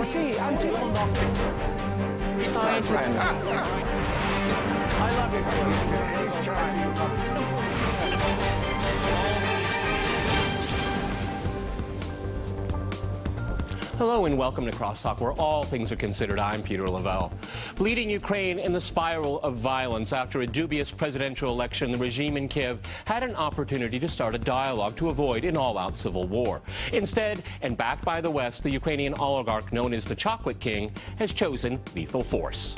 Sì, anzi, I love it. Hello and welcome to Crosstalk, where all things are considered. I'm Peter Lavelle. Leading Ukraine in the spiral of violence after a dubious presidential election, the regime in Kiev had an opportunity to start a dialogue to avoid an all-out civil war. Instead, and backed by the West, the Ukrainian oligarch known as the Chocolate King has chosen lethal force.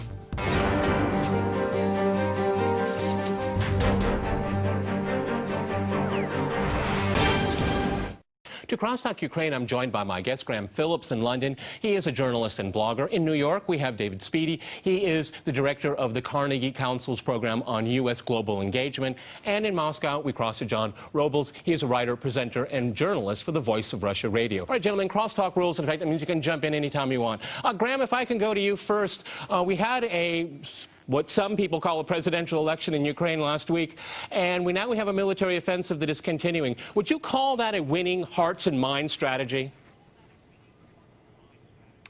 To Crosstalk Ukraine, I'm joined by my guest, Graham Phillips, in London. He is a journalist and blogger. In New York, we have David Speedy. He is the director of the Carnegie Council's program on U.S. global engagement. And in Moscow, we cross to John Robles. He is a writer, presenter, and journalist for the Voice of Russia Radio. All right, gentlemen, Crosstalk rules. In fact, that means you can jump in anytime you want. Graham, if I can go to you first. We had what some people call a presidential election in Ukraine last week, and we have a military offensive that is continuing. Would you call that a winning hearts and minds strategy?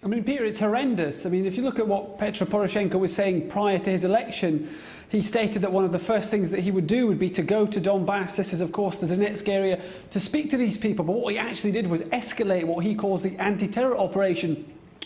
I mean, Peter, it's horrendous. I mean, if you look at what Petro Poroshenko was saying prior to his election, he stated that one of the first things that he would do would be to go to Donbass, this is of course the Donetsk area, to speak to these people. But what he actually did was escalate what he calls the anti-terror operation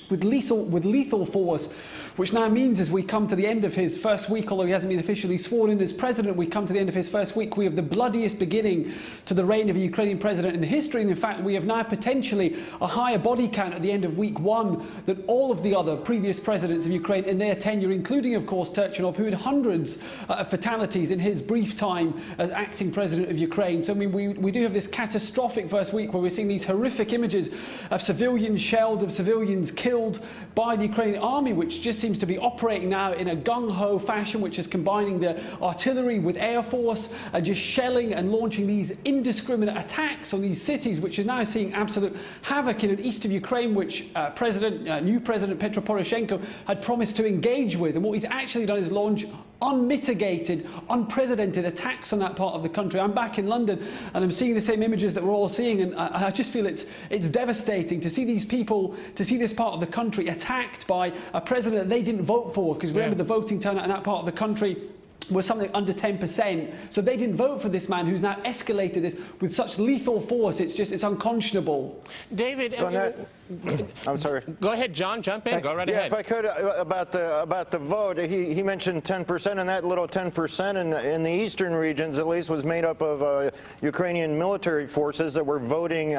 with lethal force, which now means as we come to the end of his first week, although he hasn't been officially sworn in as president, we come to the end of his first week, we have the bloodiest beginning to the reign of a Ukrainian president in history. And in fact, we have now potentially a higher body count at the end of week one than all of the other previous presidents of Ukraine in their tenure, including, of course, Turchinov, who had hundreds of fatalities in his brief time as acting president of Ukraine. So, I mean, we do have this catastrophic first week where we're seeing these horrific images of civilians shelled, of civilians killed by the Ukrainian army, which just seems to be operating now in a gung-ho fashion, which is combining the artillery with air force and just shelling and launching these indiscriminate attacks on these cities, which is now seeing absolute havoc in the east of Ukraine, which new President Petro Poroshenko had promised to engage with. And what he's actually done is launch unmitigated, unprecedented attacks on that part of the country. I'm back in London and I'm seeing the same images that we're all seeing, and I just feel it's devastating to see these people, to see this part of the country attacked by a president they didn't vote for, because remember the voting turnout in that part of the country was something under 10%. So they didn't vote for this man who's now escalated this with such lethal force. It's unconscionable. David, I'm sorry. Go ahead, John. Jump in. Go right ahead. If I could, about the vote, he mentioned 10%, and that little 10% in the eastern regions, at least, was made up of Ukrainian military forces that were voting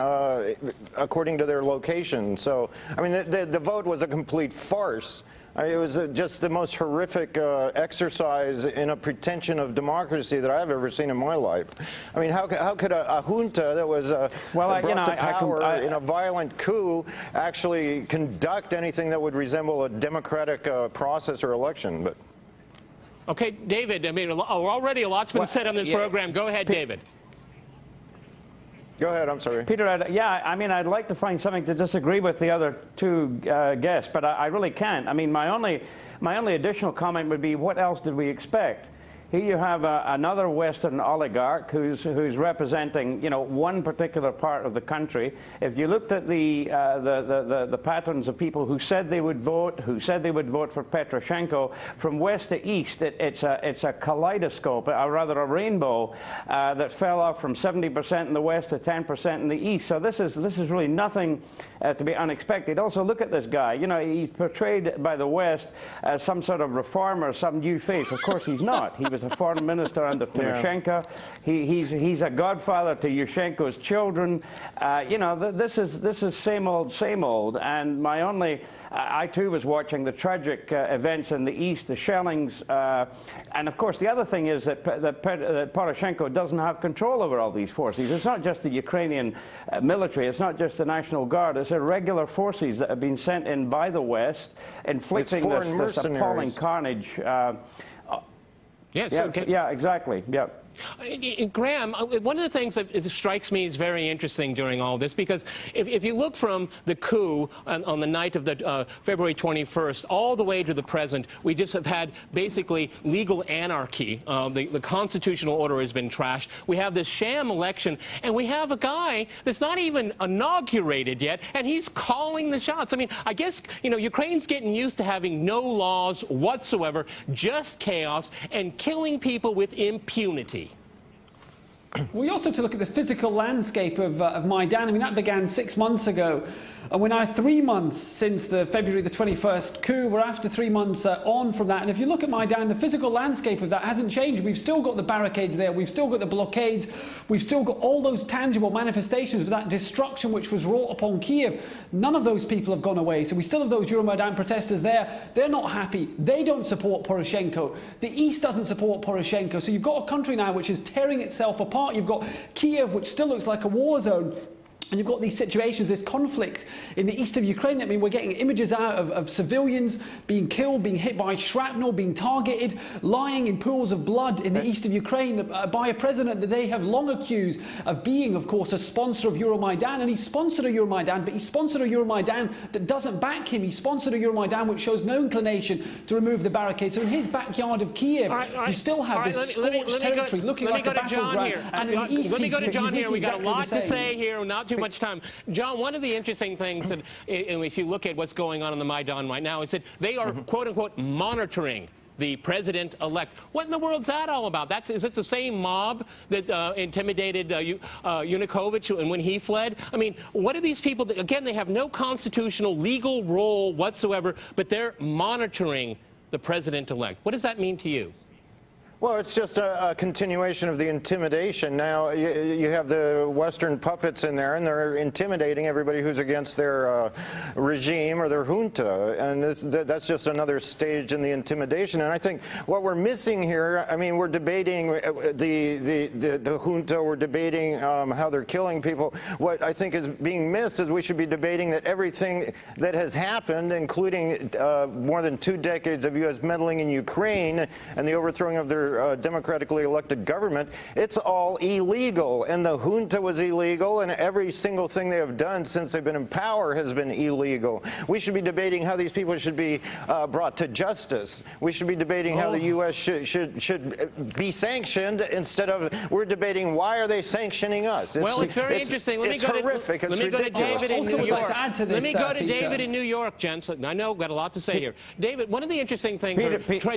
according to their location. So, I mean, the vote was a complete farce. It was just the most horrific exercise in a pretension of democracy that I've ever seen in my life. I mean, how could a junta that was brought to power in a violent coup actually conduct anything that would resemble a democratic process or election? But okay, David, I mean, already a lot's been said on this program. Go ahead, David. Go ahead, I'm sorry. Peter, I mean, I'd like to find something to disagree with the other two guests, but I really can't. I mean, my only additional comment would be, what else did we expect? Here you have another Western oligarch who's representing, one particular part of the country. If you looked at the patterns of people who said they would vote, for Petroshenko, from west to east, it's a kaleidoscope, or rather a rainbow that fell off from 70% in the west to 10% in the east. So this is really nothing to be unexpected. Also, look at this guy. He's portrayed by the West as some sort of reformer, some new face. Of course, he's not. He was a foreign minister under Tymoshenko. He's a godfather to Yushchenko's children. This is same old. And I too was watching the tragic events in the east, the shellings, and of course the other thing is that Poroshenko doesn't have control over all these forces. It's not just the Ukrainian military, it's not just the National Guard, it's irregular forces that have been sent in by the West, inflicting this appalling carnage. Yes. Yeah, exactly. Yeah. Graham, one of the things that strikes me as very interesting during all this, because if you look from the coup on the night of the February 21st all the way to the present, we just have had basically legal anarchy. The constitutional order has been trashed. We have this sham election, and we have a guy that's not even inaugurated yet, and he's calling the shots. I mean, I guess, Ukraine's getting used to having no laws whatsoever, just chaos, and killing people with impunity. We also have to look at the physical landscape of Maidan. I mean, that began 6 months ago. And we're now 3 months since the February the 21st coup. We're after 3 months on from that. And if you look at Maidan, the physical landscape of that hasn't changed. We've still got the barricades there. We've still got the blockades. We've still got all those tangible manifestations of that destruction which was wrought upon Kiev. None of those people have gone away. So we still have those Euromaidan protesters there. They're not happy. They don't support Poroshenko. The East doesn't support Poroshenko. So you've got a country now which is tearing itself apart. You've got Kiev, which still looks like a war zone. And you've got these situations, this conflict in the east of Ukraine. I mean, we're getting images out of civilians being killed, being hit by shrapnel, being targeted, lying in pools of blood in the east of Ukraine by a president that they have long accused of being, of course, a sponsor of Euromaidan. And he sponsored a Euromaidan, but he sponsored a Euromaidan that doesn't back him. He sponsored a Euromaidan which shows no inclination to remove the barricades. So in his backyard of Kiev, you still have this scorched territory looking like a battleground. And in the east, let me go to John here. We've got a lot to say here, not too much time. John, one of the interesting things that, if you look at what's going on the Maidan right now, is that they are, quote unquote, monitoring the president-elect. What in the world's that all about? Is it the same mob that intimidated Yanukovych when he fled? I mean, what are these people? Again, they have no constitutional legal role whatsoever, but they're monitoring the president-elect. What does that mean to you? Well, it's just a continuation of the intimidation. Now, you have the Western puppets in there, and they're intimidating everybody who's against their regime or their junta. And that's just another stage in the intimidation. And I think what we're missing here, I mean, we're debating the junta, we're debating how they're killing people. What I think is being missed is we should be debating that everything that has happened, including more than 2 decades of U.S. meddling in Ukraine and the overthrowing of their democratically elected government, it's all illegal. And the junta was illegal, and every single thing they have done since they've been in power has been illegal. We should be debating how these people should be brought to justice. We should be debating how the U.S. should be sanctioned instead of we're debating why are they sanctioning us. It's very interesting. Let me go horrific. Let me go to David in New York. Let me go to Peter. David in New York, Jensen. I know we've got a lot to say here. David, one of the interesting things,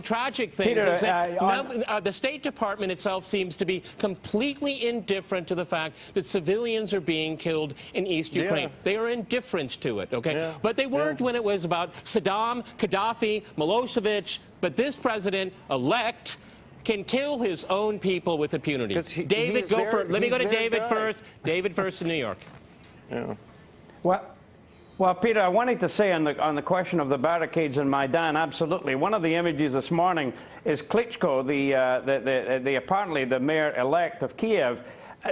tragic things, is that the State Department itself seems to be completely indifferent to the fact that civilians are being killed in East Ukraine. They are indifferent to it, okay? Yeah. But they weren't when it was about Saddam, Gaddafi, Milosevic. But this president-elect can kill his own people with impunity. David, go for it. Let me go to David first. David first in New York. Yeah. Well, Peter, I wanted to say on the question of the barricades in Maidan, absolutely. One of the images this morning is Klitschko, apparently the mayor-elect of Kiev,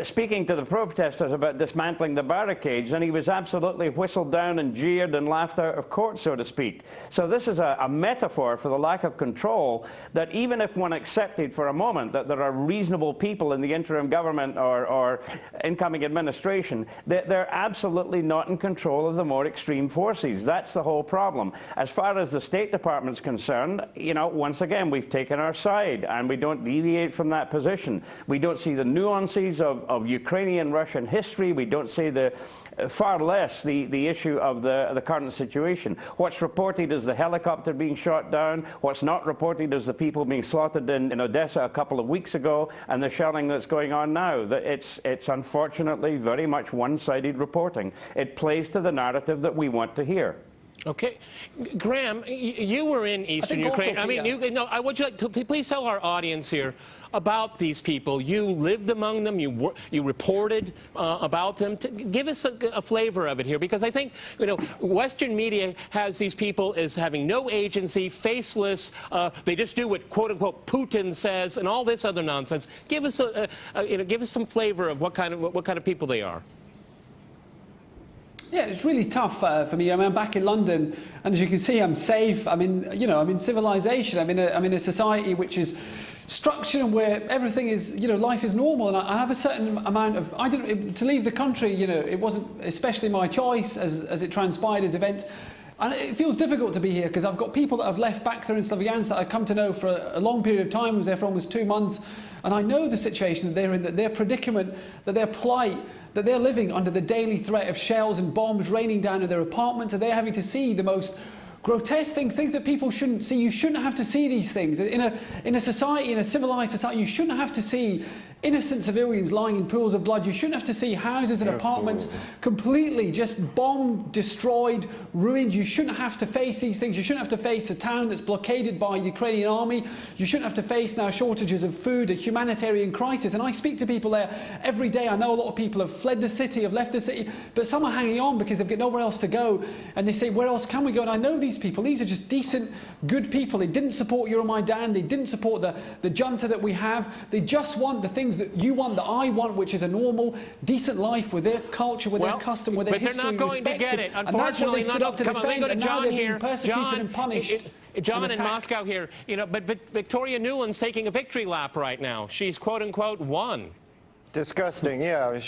speaking to the protesters about dismantling the barricades, and he was absolutely whistled down and jeered and laughed out of court, so to speak. So this is a metaphor for the lack of control, that even if one accepted for a moment that there are reasonable people in the interim government or incoming administration, that they're absolutely not in control of the more extreme forces. That's the whole problem. As far as the State Department's concerned, once again, we've taken our side, and we don't deviate from that position. We don't see the nuances of Ukrainian-Russian history. We don't see far less the issue of the current situation. What's reported is the helicopter being shot down. What's not reported is the people being slaughtered in Odessa a couple of weeks ago, and the shelling that's going on now. It's unfortunately very much one-sided reporting. It plays to the narrative that we want to hear. Okay. Graham, you were in Eastern Ukraine. I mean, I want you to please tell our audience here about these people. You lived among them. You reported about them. Give us a flavor of it here, because I think, Western media has these people as having no agency, faceless. They just do what, quote unquote, Putin says, and all this other nonsense. Give us give us some flavor of what kind of people they are. Yeah, it's really tough for me. I mean, I'm back in London, and as you can see, I'm safe. I'm in civilization. I'm in a society which is structure and where everything is, life is normal. And I have a certain amount of, to leave the country, it wasn't especially my choice as it transpired as events. And it feels difficult to be here because I've got people that have left back there in Sloviansk that I've come to know for a long period of time. I was there for almost 2 months. And I know the situation that they're in, that their predicament, that their plight, that they're living under the daily threat of shells and bombs raining down in their apartments, and they're having to see the most grotesque things that people shouldn't see. You shouldn't have to see these things. In a society, in a civilized society, you shouldn't have to see innocent civilians lying in pools of blood. You shouldn't have to see houses and apartments completely just bombed, destroyed, ruined. You shouldn't have to face these things. You shouldn't have to face a town that's blockaded by the Ukrainian army. You shouldn't have to face now shortages of food, a humanitarian crisis. And I speak to people there every day. I know a lot of people have fled the city, have left the city, but some are hanging on because they've got nowhere else to go. And they say, where else can we go? And I know these people. These are just decent, good people. They didn't support Euromaidan. They didn't support the junta that we have. They just want the things that you want, that I want, which is a normal, decent life with their culture, with their custom, with their history. But they're not going to get it. Unfortunately, come on, let me go to John here. John in Moscow here. But Victoria Nuland's taking a victory lap right now. She's quote unquote won. Disgusting, yeah.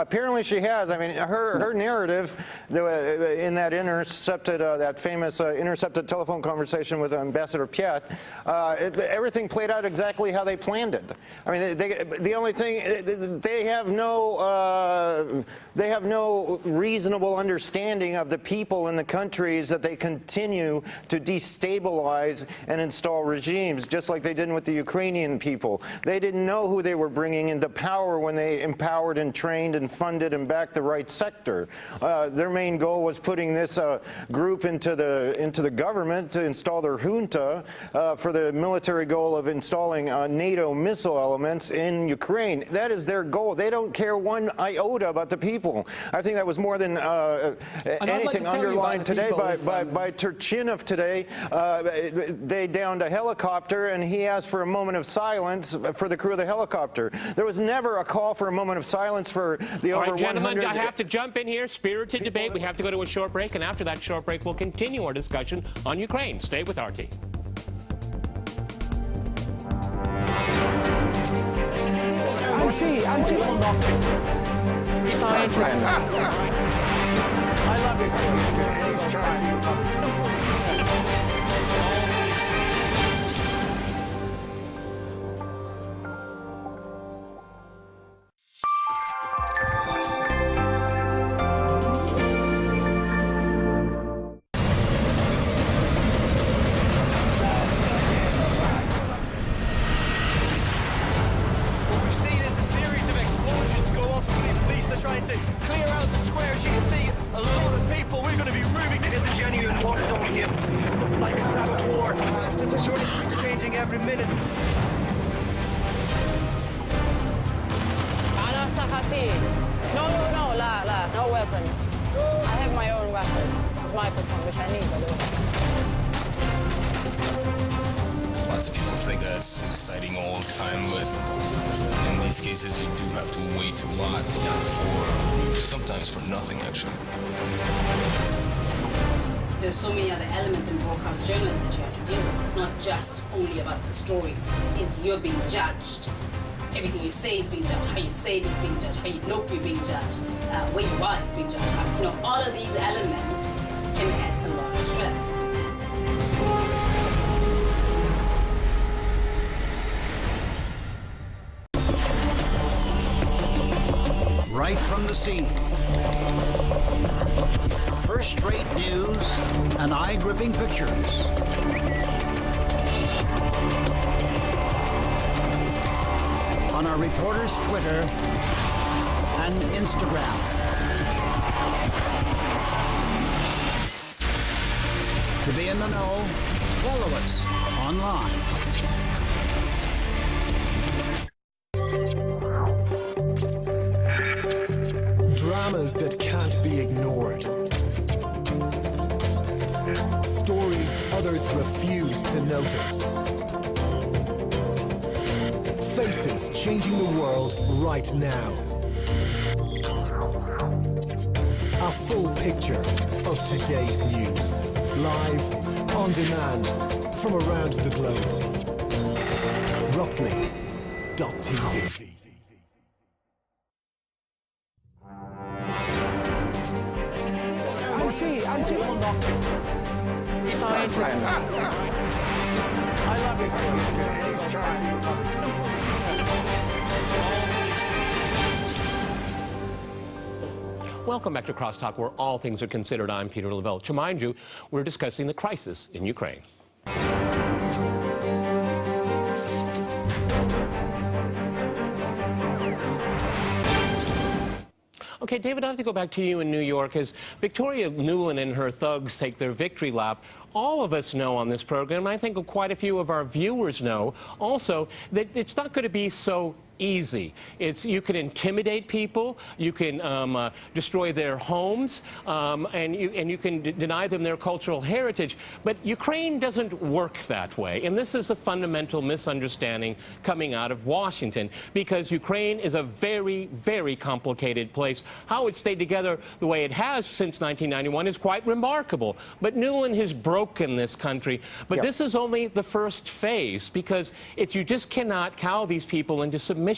Apparently she has. I mean, her narrative in that that famous intercepted telephone conversation with Ambassador Piet, everything played out exactly how they planned it. I mean, the only thing, they have no reasonable understanding of the people in the countries that they continue to destabilize and install regimes, just like they did with the Ukrainian people. They didn't know who they were bringing into power when they empowered and trained and funded and backed the right sector. Their main goal was putting this group into the government to install their junta for the military goal of installing NATO missile elements in Ukraine. That is their goal. They don't care one iota about the people. I think that was more than anything underlined today by Turchinov today. They downed a helicopter and he asked for a moment of silence for the crew of the helicopter. There was never a call for a moment of silence for the over 100. Gentlemen, I have to jump in here. Spirited debate. We have to go to a short break, and after that short break, we'll continue our discussion on Ukraine. Stay with RT. I love it. Trying to clear out the square. As you can see, a lot of people. We're going to be moving this. It's a genuine war zone here. Like a saboteur. This is surely changing every minute. No weapons. I have my own weapon. This is microphone, which I need, by the way. Lots of people think that's exciting all the time, but in these cases you do have to wait a lot sometimes for nothing, actually. There's so many other elements in broadcast journalists that you have to deal with. It's not just only about the story. You're being judged. Everything you say is being judged. How you say it is being judged. How you look, you're being judged. Where you are is being judged. All of these elements can add a lot of stress. Right from the scene. First-rate news and eye-gripping pictures. On our reporters' Twitter and Instagram. To be in the know, follow us online. Dramas that can't be ignored. Stories others refuse to notice. Faces changing the world right now. A full picture of today's news. Live, on demand, from around the globe. uplink.tv. Welcome back to Crosstalk, where all things are considered. I'm Peter Lavelle. To remind you, we're discussing the crisis in Ukraine. Okay, David, I have to go back to you in New York as Victoria Nuland and her thugs take their victory lap. All of us know on this program, and I think quite a few of our viewers know also, that it's not going to be so easy. You can intimidate people, you can destroy their homes, and you can deny them their cultural heritage. But Ukraine doesn't work that way, and this is a fundamental misunderstanding coming out of Washington, because Ukraine is a very, very complicated place. How it stayed together the way it has since 1991 is quite remarkable. But Nuland has broken this country. But this is only the first phase, because you just cannot cow these people into submission.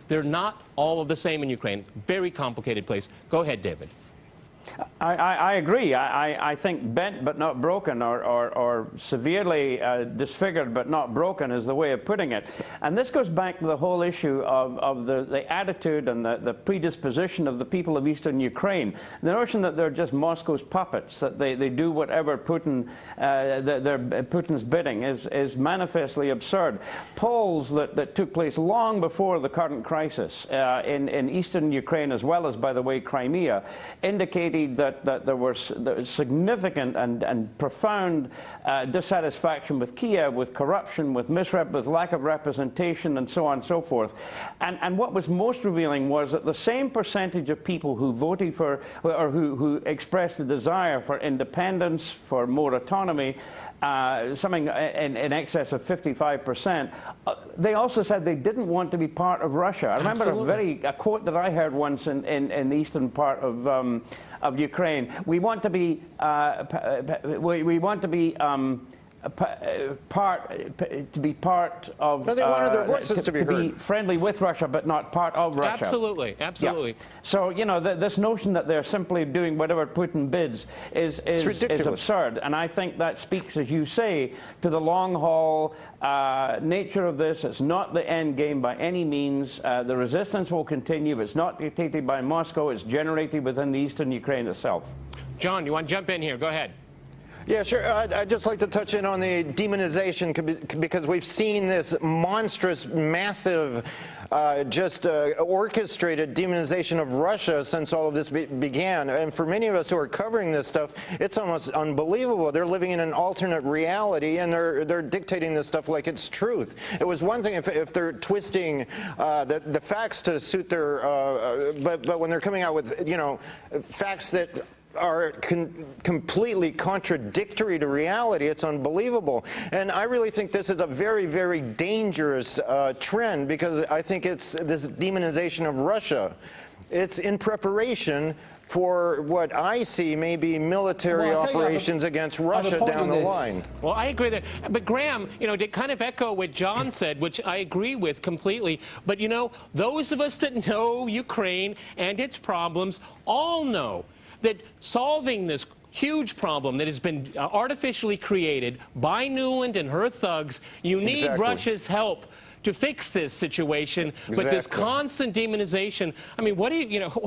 They're not all of the same in Ukraine. Very complicated place. Go ahead, David. I agree. I think bent but not broken, or severely disfigured but not broken is the way of putting it. And this goes back to the whole issue of the attitude and the predisposition of the people of eastern Ukraine. The notion that they're just Moscow's puppets, that they do whatever Putin's bidding is manifestly absurd. Polls that took place long before the current crisis in eastern Ukraine, as well as, by the way, Crimea, indicated that there was significant and profound dissatisfaction with Kiev, with corruption, with with lack of representation, and so on and so forth. And what was most revealing was that the same percentage of people who voted for, or who expressed the desire for independence, for more autonomy, something in excess of 55%. They also said they didn't want to be part of Russia. I remember a quote that I heard once in the eastern part of Ukraine. We want to be part of. No, they wanted their voices to be heard. Be friendly with Russia, but not part of Russia. Absolutely, absolutely. Yeah. So this notion that they're simply doing whatever Putin bids is absurd, and I think that speaks, as you say, to the long haul nature of this. It's not the end game by any means. The resistance will continue. It's not dictated by Moscow. It's generated within the eastern Ukraine itself. John, you want to jump in here? Go ahead. Yeah, sure. I'd just like to touch in on the demonization, because we've seen this monstrous, massive, orchestrated demonization of Russia since all of this began. And for many of us who are covering this stuff, it's almost unbelievable. They're living in an alternate reality, and they're dictating this stuff like it's truth. It was one thing if they're twisting the facts to suit their, but when they're coming out with, facts that are completely contradictory to reality, it's unbelievable. And I really think this is a very, very dangerous trend, because I think it's this demonization of Russia. It's in preparation for what I see may be military operations against Russia down the line. Well, I agree that. But Graham, to kind of echo what John said, which I agree with completely, but those of us that know Ukraine and its problems all know that solving this huge problem that has been artificially created by Nuland and her thugs, you need Russia's help to fix this situation. But this constant demonization, I mean, what do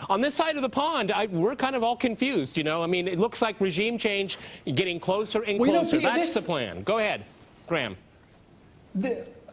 on this side of the pond, we're kind of all confused, I mean, it looks like regime change getting closer and closer. That's the plan. Go ahead, Graham.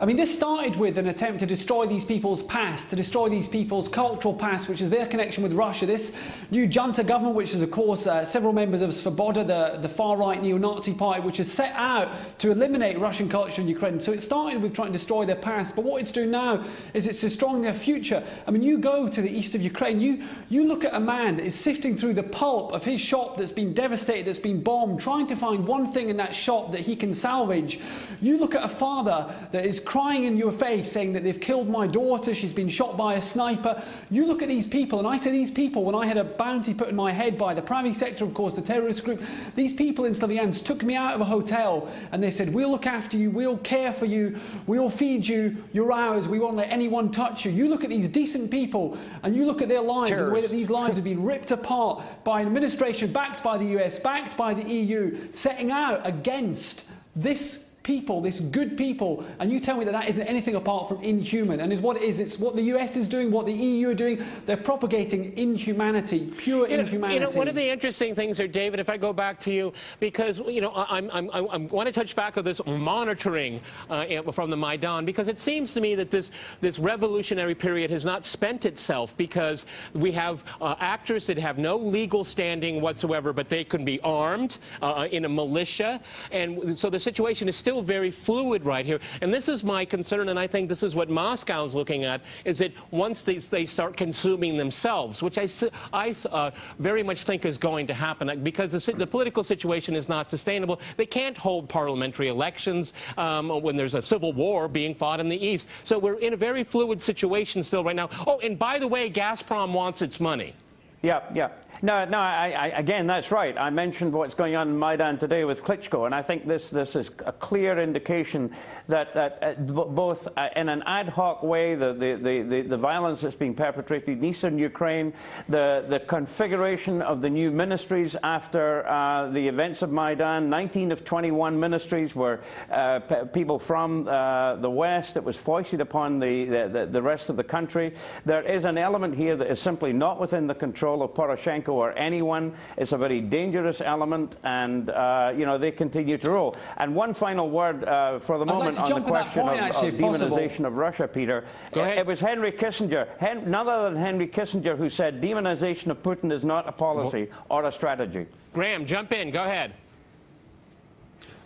This started with an attempt to destroy these people's past, to destroy these people's cultural past, which is their connection with Russia. This new junta government, which is, of course, several members of Svoboda, the far-right neo-Nazi party, which has set out to eliminate Russian culture in Ukraine. So it started with trying to destroy their past, but what it's doing now is it's destroying their future. I mean, you go to the east of Ukraine, you look at a man that is sifting through the pulp of his shop that's been devastated, that's been bombed, trying to find one thing in that shop that he can salvage. You look at a father that is crying in your face saying that they've killed my daughter, she's been shot by a sniper. You look at these people, and I say these people, when I had a bounty put in my head by the private sector, of course, the terrorist group, these people in Slavyansk took me out of a hotel and they said, we'll look after you, we'll care for you, we'll feed you, you're ours, we won't let anyone touch you. You look at these decent people and you look at their lives and the way that these lives have been ripped apart by an administration backed by the US, backed by the EU, setting out against this people, this good people, and you tell me that that isn't anything apart from inhuman, and is what it is. It's what the US is doing, what the EU are doing. They're propagating inhumanity, pure inhumanity. One of the interesting things here, David, if I go back to you, because I want to touch back on this monitoring from the Maidan, because it seems to me that this revolutionary period has not spent itself, because we have actors that have no legal standing whatsoever, but they can be armed in a militia, and so the situation is still very fluid right here. And this is my concern, and I think this is what Moscow's looking at, is that once they start consuming themselves, which I very much think is going to happen, because the political situation is not sustainable. They can't hold parliamentary elections when there's a civil war being fought in the east. So we're in a very fluid situation still right now. Oh, and by the way, Gazprom wants its money. Yeah. No, again, that's right. I mentioned what's going on in Maidan today with Klitschko, and I think this is a clear indication that both in an ad hoc way, the violence that's being perpetrated in eastern Ukraine, the configuration of the new ministries after the events of Maidan, 19 of 21 ministries were people from the West. It was foisted upon the rest of the country. There is an element here that is simply not within the control of Poroshenko or anyone. It's a very dangerous element, and they continue to rule. And one final word for the moment on the question of demonization of Russia, Peter. Go ahead. It was Henry Kissinger, none other than Henry Kissinger, who said demonization of Putin is not a policy or a strategy. Graham, jump in. Go ahead.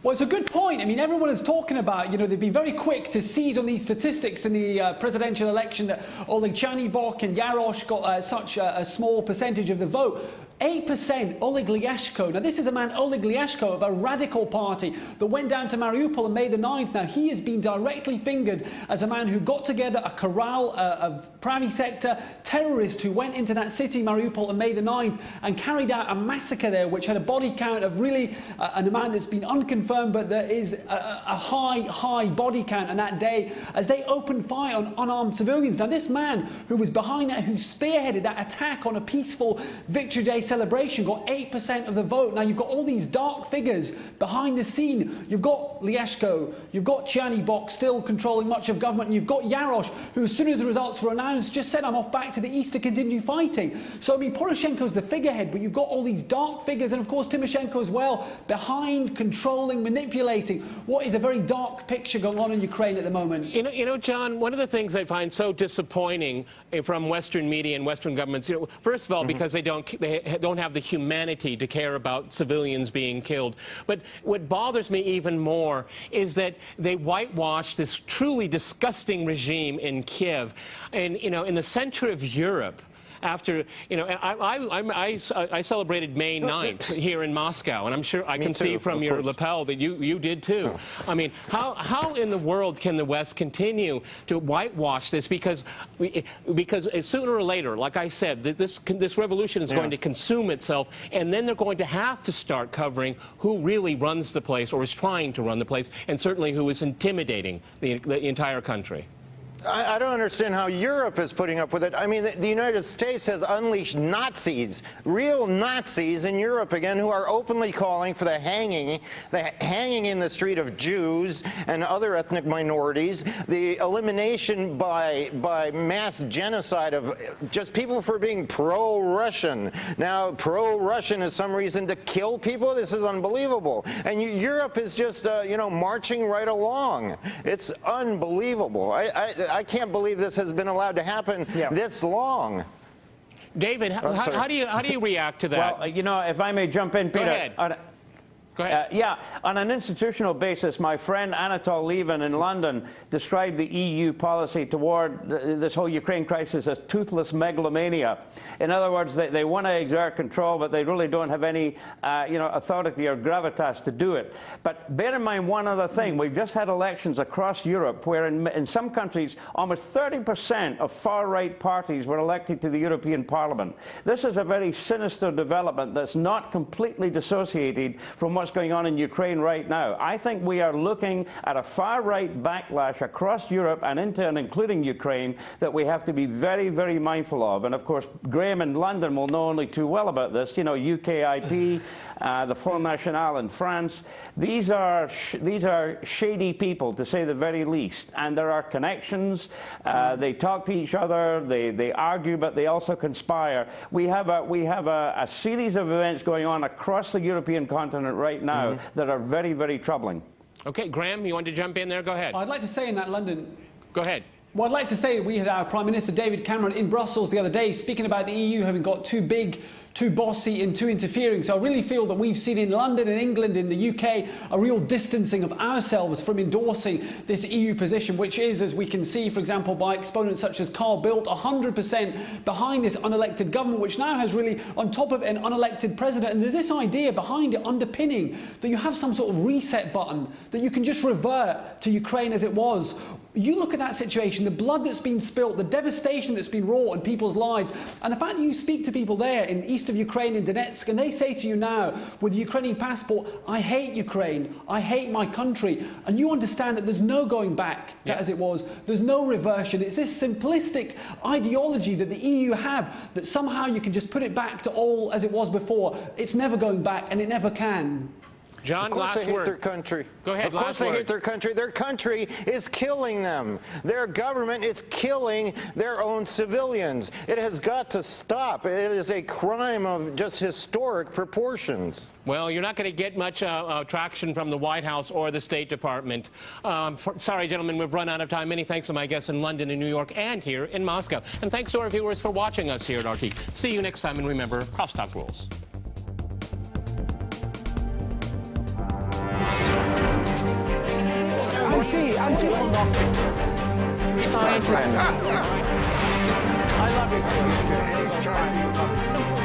Well, it's a good point. I mean, everyone is talking about, they've been very quick to seize on these statistics in the presidential election that Oleg Chanibok and Yarosh got such a small percentage of the vote. 8% Oleg Lyashko. Now, this is a man, Oleg Lyashko, of a radical party that went down to Mariupol on May the 9th. Now, he has been directly fingered as a man who got together a corral of private sector terrorists who went into that city, Mariupol, on May the 9th and carried out a massacre there, which had a body count of really an amount that's been unconfirmed, but there is a high body count on that day as they opened fire on unarmed civilians. Now, this man who was behind that, who spearheaded that attack on a peaceful Victory Day celebration, got 8% of the vote. Now, you've got all these dark figures behind the scene. You've got Lyashko, you've got Chanibok still controlling much of government, and you've got Yarosh, who, as soon as the results were announced, just said, I'm off back to the east to continue fighting. So, I mean, Poroshenko's the figurehead, but you've got all these dark figures, and of course Timoshenko as well, behind, controlling, manipulating what is a very dark picture going on in Ukraine at the moment. You know, John, one of the things I find so disappointing from Western media and Western governments, first of all, because they don't have the humanity to care about civilians being killed. But what bothers me even more is that they whitewash this truly disgusting regime in Kiev. And, in the center of Europe, after, I celebrated May 9th here in Moscow, and I'm sure I can see from your lapel that you did too. I mean, how in the world can the West continue to whitewash this? Because sooner or later, like I said, this revolution is going to consume itself, and then they're going to have to start covering who really runs the place or is trying to run the place, and certainly who is intimidating the entire country. I don't understand how Europe is putting up with it. I mean, the United States has unleashed Nazis, real Nazis in Europe again, who are openly calling for the hanging in the street of Jews and other ethnic minorities, the elimination by mass genocide of just people for being pro-Russian. Now, pro-Russian is some reason to kill people? This is unbelievable. And Europe is just, marching right along. It's unbelievable. I can't believe this has been allowed to happen this long. David, how do you react to that? Well, if I may jump in, Peter. Go ahead. Go ahead. Yeah, on an institutional basis, my friend Anatol Lieven in London described the EU policy toward this whole Ukraine crisis as toothless megalomania. In other words, they want to exert control, but they really don't have any authority or gravitas to do it. But bear in mind one other thing. We've just had elections across Europe where in some countries almost 30% of far-right parties were elected to the European Parliament. This is a very sinister development that's not completely dissociated from what's going on in Ukraine right now. I think we are looking at a far-right backlash across Europe and including Ukraine that we have to be very, very mindful of. And of course, Graham in London will know only too well about this. You know, UKIP, the Front National in France. These are shady people, to say the very least. And there are connections. They talk to each other. They argue, but they also conspire. We have a series of events going on across the European continent right now that are very, very troubling. Okay, Graham, you want to jump in there? Go ahead. I'd like to say in that London... Go ahead. Well, I'd like to say we had our Prime Minister David Cameron in Brussels the other day speaking about the EU having got too big, too bossy and too interfering. So I really feel that we've seen in London and England, in the UK, a real distancing of ourselves from endorsing this EU position, which is, as we can see, for example, by exponents such as Carl Bildt, 100% behind this unelected government, which now has really on top of an unelected president. And there's this idea behind it, underpinning, that you have some sort of reset button, that you can just revert to Ukraine as it was. You look at that situation, the blood that's been spilt, the devastation that's been wrought in people's lives, and the fact that you speak to people there in east of Ukraine, in Donetsk, and they say to you now, with the Ukrainian passport, I hate Ukraine, I hate my country, and you understand that there's no going back to as it was, there's no reversion. It's this simplistic ideology that the EU have, that somehow you can just put it back to all as it was before. It's never going back, and it never can. John, of course last they hate word. their country. Go ahead, Of course they hate their country. Their country is killing them. Their government is killing their own civilians. It has got to stop. It is a crime of just historic proportions. Well, you're not going to get much traction from the White House or the State Department. Sorry, gentlemen, we've run out of time. Many thanks to my guests in London and New York and here in Moscow. And thanks to our viewers for watching us here at RT. See you next time, and remember, crosstalk rules. I love you.